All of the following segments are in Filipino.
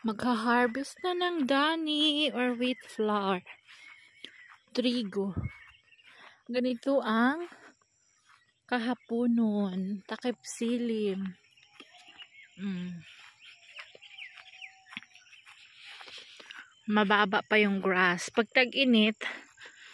Magha-harvest na ng dani or wheat flour. Trigo. Ganito ang kahaponon. Takip silim. Mababa pa yung grass. Pag tag-init,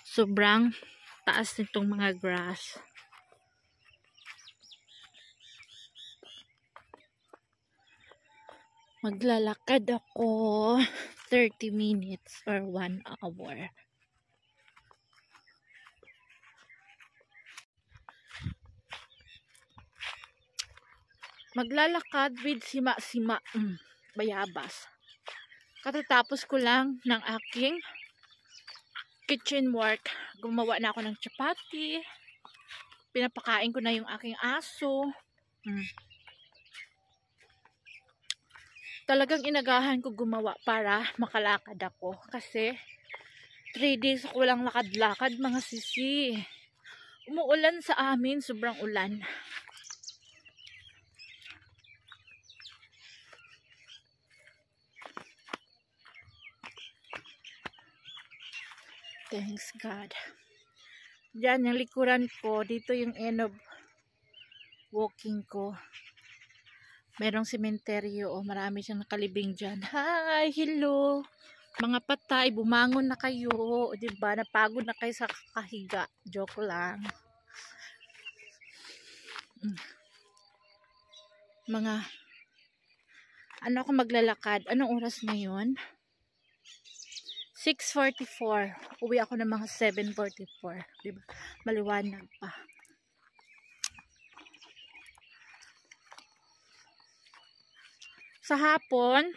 sobrang taas nitong mga grass. Maglalakad ako 30 minutes or 1 hour. Maglalakad with sima-sima. Bayabas. Katatapos ko lang ng aking kitchen work. Gumawa na ako ng chapati. Pinapakain ko na yung aking aso. Talagang inagahan ko gumawa para makalakad ako. Kasi 3 days ako walang lakad-lakad, mga sisi. Umuulan sa amin, sobrang ulan. Thanks God. Diyan, yung likuran ko, dito yung end of walking ko. Merong sementeryo, marami siyang nakalibing dyan. Hi, hello. Mga patay, bumangon na kayo. Diba, napagod na kayo sa kakahiga. Joke lang. Ano ako maglalakad? Anong oras ngayon? 6:44. Uwi ako ng mga 7:44. Diba? Maliwanag pa. Sa hapon,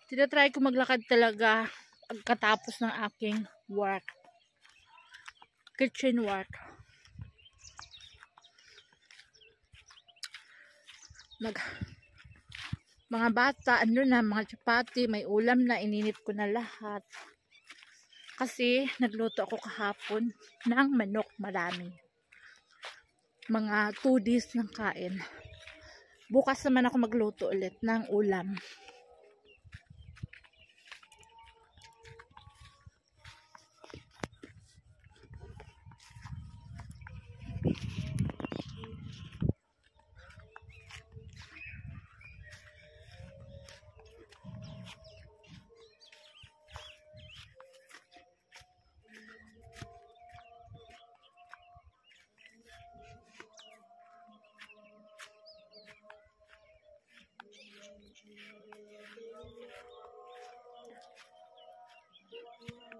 tinatry ko maglakad talaga pagkatapos ng aking work. Kitchen work. Mga bata, mga chapati, may ulam na, ininit ko na lahat. Kasi nagluto ako kahapon ng manok, marami. Mga 2 days ng kain. Bukas naman ako magluto ulit ng ulam.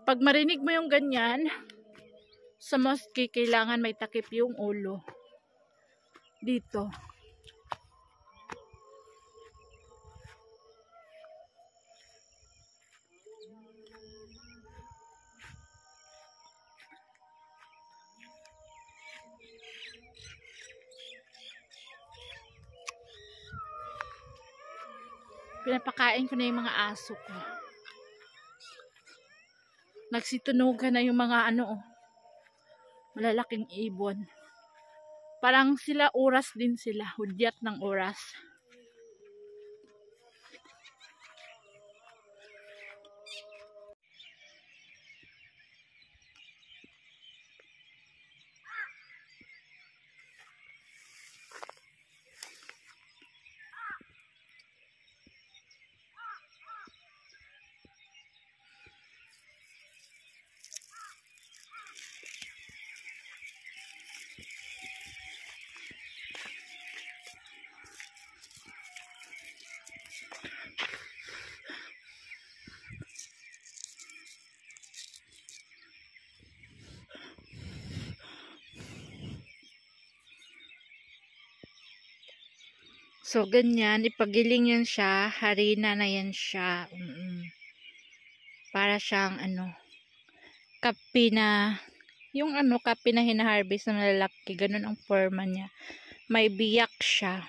Pag marinig mo yung ganyan, sa mosque, kailangan may takip yung ulo. Dito. Pinapakain ko na yung mga aso ko. Nagsitunugan na yung mga malalaking ibon. Parang sila oras din sila. Hudyat ng oras. So, ganyan. Ipagiling yan siya. Harina na yan siya. Para siyang, kape na, yung kape na hinaharvest na malalaki. Ganun ang forma niya. May biyak siya.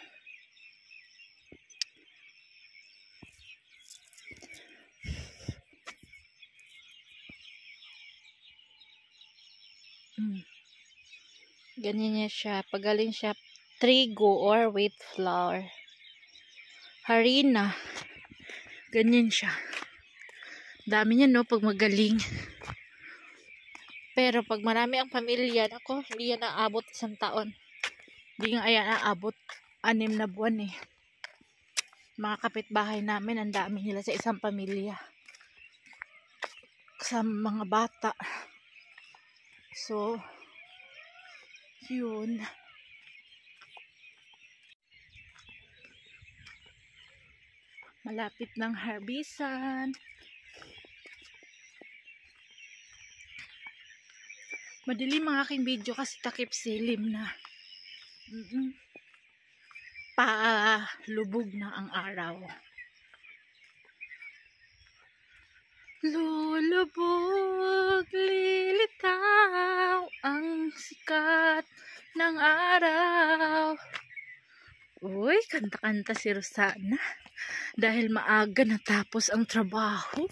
Ganyan niya siya. Pagaling siya trigo or wheat flour. Harina. Ganyan siya. Dami niya, no, pag magaling. Pero pag marami ang pamilya, ako, hindi yan naabot 1 taon. Hindi nga ayan naabot 6 na buwan eh. Mga kapitbahay namin, ang dami nila sa isang pamilya. Sa mga bata. So, yun. Malapit ng harbisan. Madilim ang aking video kasi takip silim na. Palubog na ang araw. Lulubog, lilitaw ang sikat ng araw. Uy, kanta-kanta si Rosana dahil maaga natapos ang trabaho.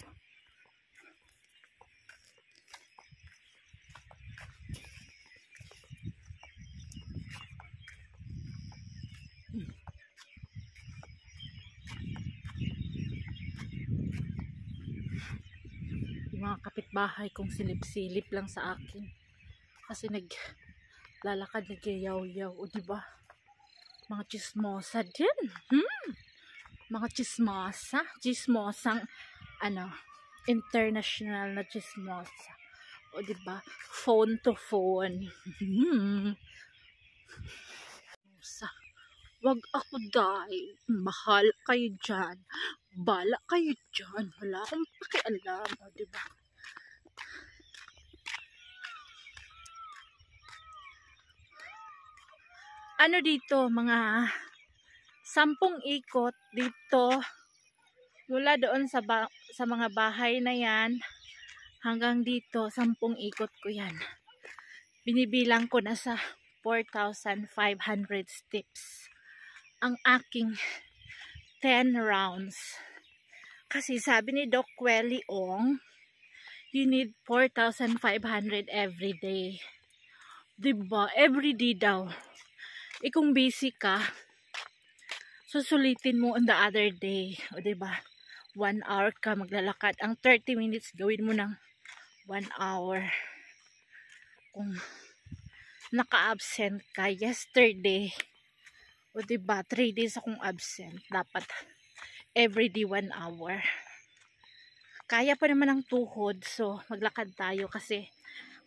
Yung mga kapitbahay kong silip-silip lang sa akin kasi naglalakad, nagyayaw-yaw, o diba? Mga chismosa din. Mga chismosang international na chismosa. O diba? Phone to phone. Wag ako dahil mahal kayo dyan. Bala kayo dyan. Wala akong pakialam. O diba? Ano dito, mga 10 ikot dito mula doon sa mga bahay na yan hanggang dito, 10 ikot ko yan. Binibilang ko na sa 4,500 steps ang aking 10 rounds. Kasi sabi ni Doc Welly Ong, you need 4,500 every day. Diba? Every day daw. Kung busy ka, susulitin mo on the other day. O diba? 1 hour ka maglalakad. Ang 30 minutes, gawin mo ng 1 hour. Kung naka-absent ka yesterday, o diba, 3 days akong absent. Dapat everyday 1 hour. Kaya pa naman ng tuhod, so maglakad tayo kasi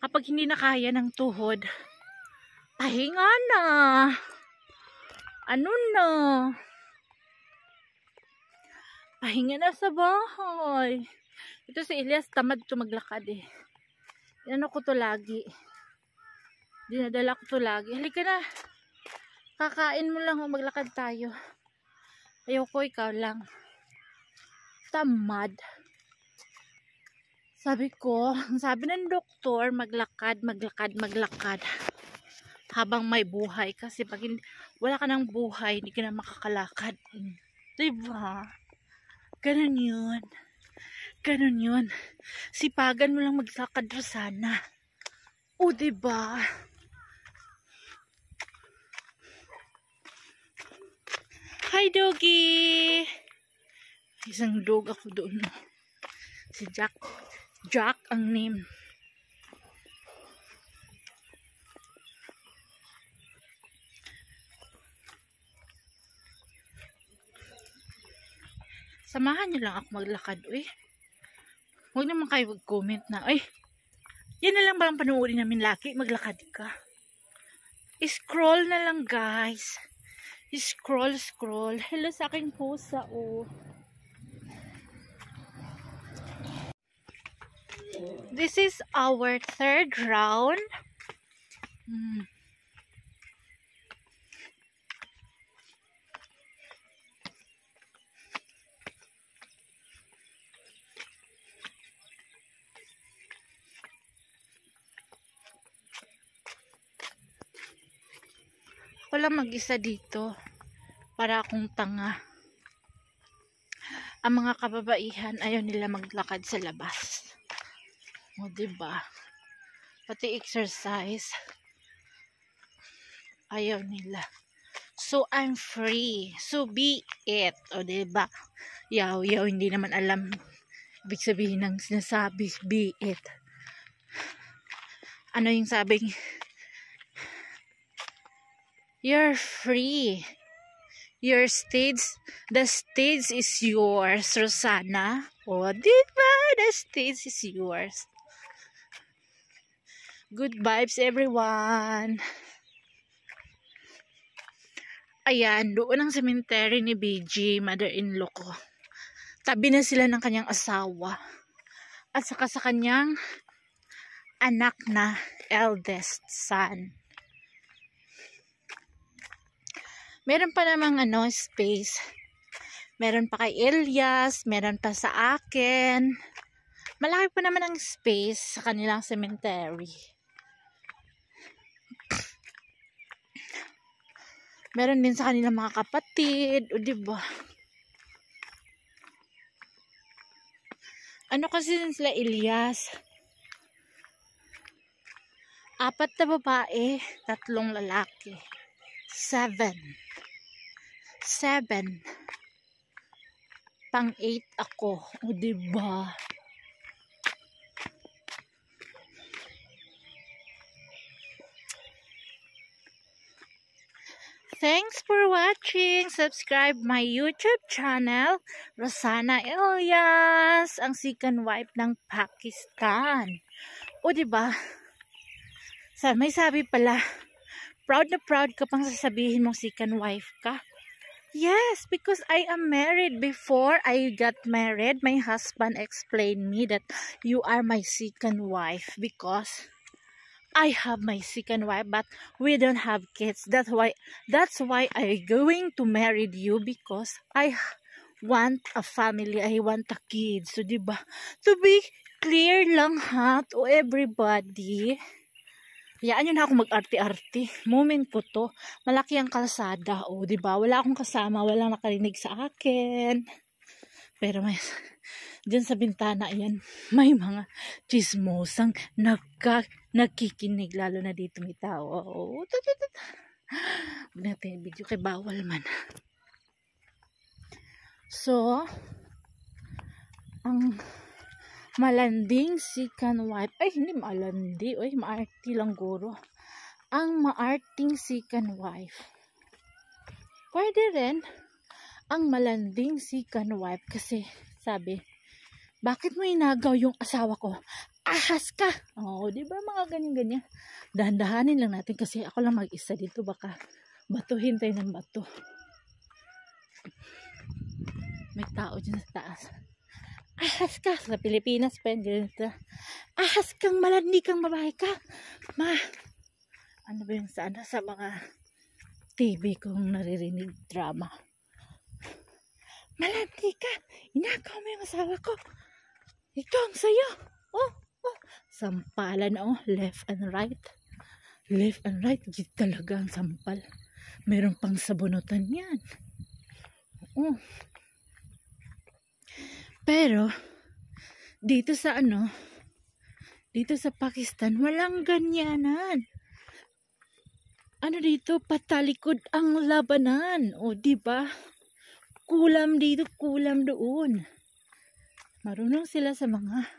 kapag hindi na kaya ng tuhod, pahinga na. Ano na? Pahinga na sa bahay. Ito si Elias, tamad to maglakad eh. Ano ko to lagi. Dinadala ko to lagi. Halika na. Kakain mo lang, maglakad tayo. Ayoko, ikaw lang. Tamad. Sabi ng doktor, maglakad. Habang may buhay. Kasi pag wala ka ng buhay, hindi ka na makakalakad. Diba? Ganun yun. Sipagan mo lang maglakad, Rosana. O diba? Hi, doggy! Isang dog ako doon. Si Jack. Jack ang name. Samahan niyo lang ako maglakad. Uy. Huwag naman kayo mag-comment na. Uy. Yan na lang ba ang panuorin namin laki? Maglakad ka. Scroll na lang, guys. Scroll. Hello sa aking pusa, oh. This is our 3rd round. Wala mag-isa dito. Para akong tanga. Ang mga kababaihan ayaw nila maglakad sa labas. O diba? Pati exercise ayaw nila. So, I'm free. So, be it. O, diba? Yaw, hindi naman alam ibig sabihin ng sinasabi, be it. Ano yung sabing? You're free. Your stage, the stage is yours, Rosana. O, diba? The stage is yours. Good vibes, everyone. Ayan, doon ang cemetery ni BG, mother-in-law ko. Tabi na sila ng kanyang asawa. At saka sa kanyang anak na eldest son. Meron pa namang space. Meron pa kay Elias, meron pa sa akin. Malaki pa naman ang space sa kanilang cemetery. Meron din sa kanilang mga kapatid, o diba? Ano kasi sila Elias? 4 na babae, 3 lalaki. 7. Pang 8 ako, o diba? Thanks for watching. Subscribe my YouTube channel, Rosana Elias, ang second wife ng Pakistan. O diba? May sabi pala, proud na proud ka pang sasabihin mong second wife ka. Yes, because I am married. Before I got married, my husband explained me that you are my second wife because I have my second wife, but we don't have kids. That's why I going to marry you because I want a family. I want a kid. So, diba? To be clear lang ha to everybody. Hayaan nyo na ako mag-arte-arte. Moment ko to. Malaki ang kalsada. O, diba? Wala akong kasama. Walang nakarinig sa akin. Pero may... Diyan sa bintana, ayan, may mga chismosang nagkikinig, lalo na dito may tao. Huwag natin video kay bawal man. So, ang malanding second wife, ay hindi malandi, ay maarti lang guro. Ang maarting second wife. Pwede rin ang malanding second wife kasi sabi, bakit mo inagaw yung asawa ko? Ahas ka! Oo, di ba mga ganyan-ganyan? Dahan-dahanin lang natin kasi ako lang mag-isa dito. Baka batuhin tayo ng bato. May tao dyan sa taas. Ahas ka! Sa Pilipinas pa yun. Ahas kang malandi kang babae ka! Ano ba yung sana sa mga TV kong naririnig drama? Malandi ka! Inagaw mo yung asawa ko! Ito ang sayo. Sampalan left and right. Left and right. Gid talaga ang sampal. Meron pang sabunutan yan. Pero, dito sa dito sa Pakistan, walang ganyanan. Dito, patalikod ang labanan. O, diba? Kulam dito, kulam doon. Marunong sila sa mga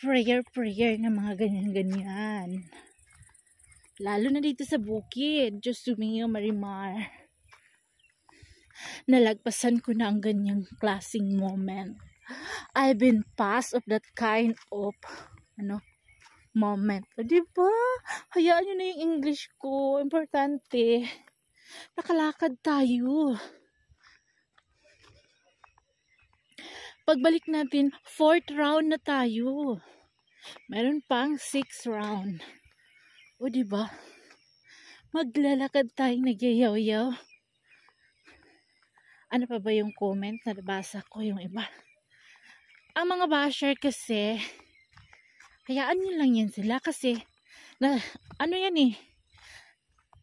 prayer na mga ganyan-ganyan. Lalo na dito sa bukid. Diyos sumiyo Marimar. Nalagpasan ko na ang ganyang klaseng moment. I've been past of that kind of moment. Diba? Hayaan nyo na yung English ko. Importante. Nakalakad tayo. Pagbalik natin, 4th round na tayo. Meron pang 6th round. O, diba? Maglalakad tayong nagyayaw-yaw. Ano pa ba yung comment na nabasa ko yung iba? Ang mga basher kasi, hayaan nyo lang yan sila kasi,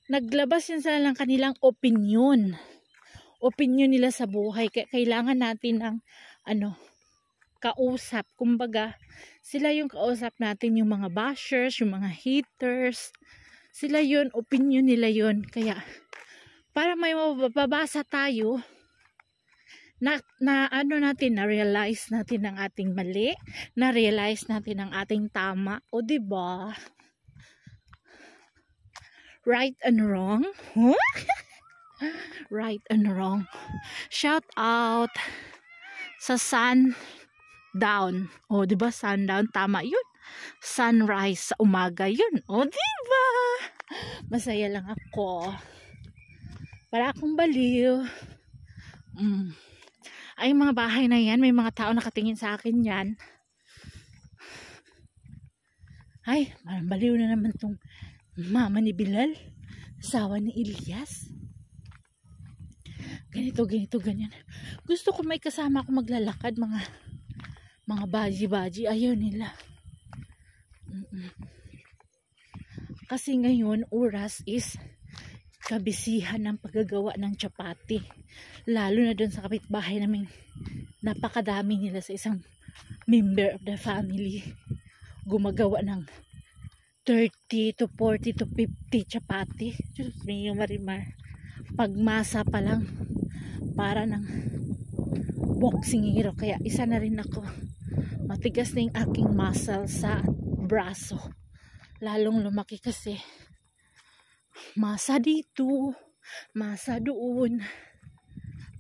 naglabas yan sila ng kanilang opinion. Opinion nila sa buhay. Kailangan natin ng kausap. Kumbaga, sila yung kausap natin, yung mga bashers, yung mga haters. Sila yun, opinion nila yun. Kaya, para may mababasa tayo na ano natin, na-realize natin ang ating mali, na-realize natin ang ating tama, o diba? Right and wrong. Huh? Right and wrong. Shout out sa sundown. O diba, sundown, tama yun. Sunrise sa umaga yun. O diba? Masaya lang ako. Para akong baliw. Ay, mga bahay na yan, may mga tao nakatingin sa akin yan. Ay, baliw na naman tong mama ni Bilal, asawa ni Elias. Ganito, ganyan. Gusto ko may kasama ako maglalakad, mga baji-baji. Ayaw nila. Kasi ngayon, oras is kabisihan ng paggagawa ng chapati. Lalo na doon sa kapitbahay namin, napakadami nila sa isang member of the family. Gumagawa ng 30 to 40 to 50 chapati. Diyos mio, Marimar. Pagmasa pa lang, para ng boxing hero. Kaya isa na rin ako. Matigas na yung aking muscle sa braso. Lalong lumaki kasi. Masa dito, masa doon.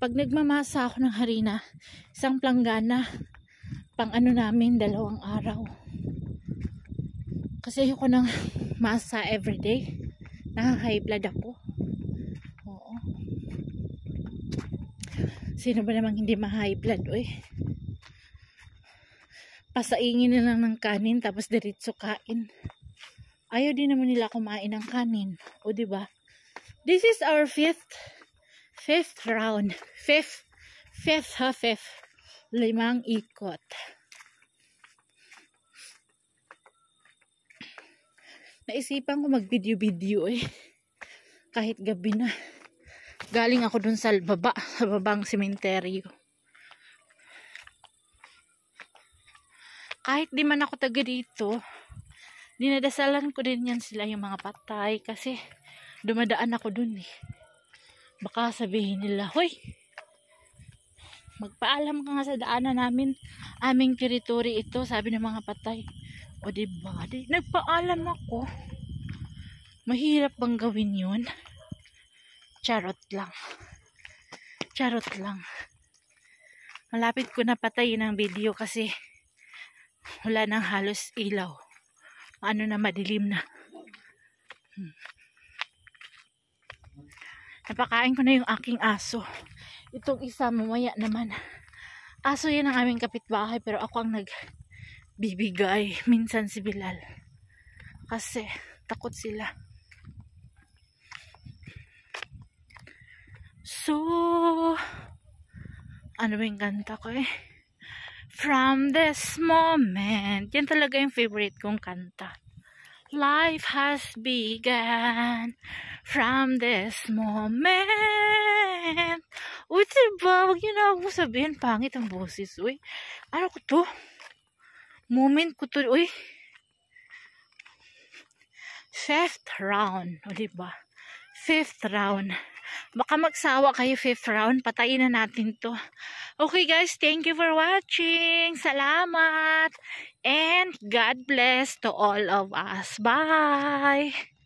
Pag nagmamasa ako ng harina, isang planggana, pang ano namin, 2 araw. Kasi ayoko ng masa everyday. High blood ako. Oo. Sino ba namang hindi ma-high blood, oy? Pasaingin na lang ng kanin, tapos diretso kain. Ayaw din naman nila kumain ng kanin. O diba? This is our fifth round. Fifth. 5 ikot. Naisipan ko mag-video eh. Kahit gabi na. Galing ako dun sa babang sementeryo. Kahit di man ako taga dito, dinadasalan ko din yan sila, yung mga patay, kasi dumadaan ako dun eh. Baka sabihin nila, hoy, magpaalam ka nga sa daanan namin, aming teritoryo ito, sabi ng mga patay. O diba, nagpaalam ako. Mahirap bang gawin yun? Charot lang. Malapit ko na patayin ang video kasi wala nang halos ilaw. Ano na, madilim na. Napakain ko na yung aking aso. Itong isa mamaya naman. Aso yan ang aming kapitbahay, pero ako ang nagbibigay. Minsan si Bilal. Kasi takot sila. So, ano ba yung kanta ko eh? From this moment. Yan talaga yung favorite kong kanta. Life has begun from this moment. Uy, diba? Huwag yun na ako sabihin. Pangit ang boses. Uy, ano ko to? Moment ko to. Uy. 5th round. O diba? 5th round. Baka magsawa kayo 5th round. Patayin na natin to. Okay guys, thank you for watching. Salamat. And God bless to all of us. Bye.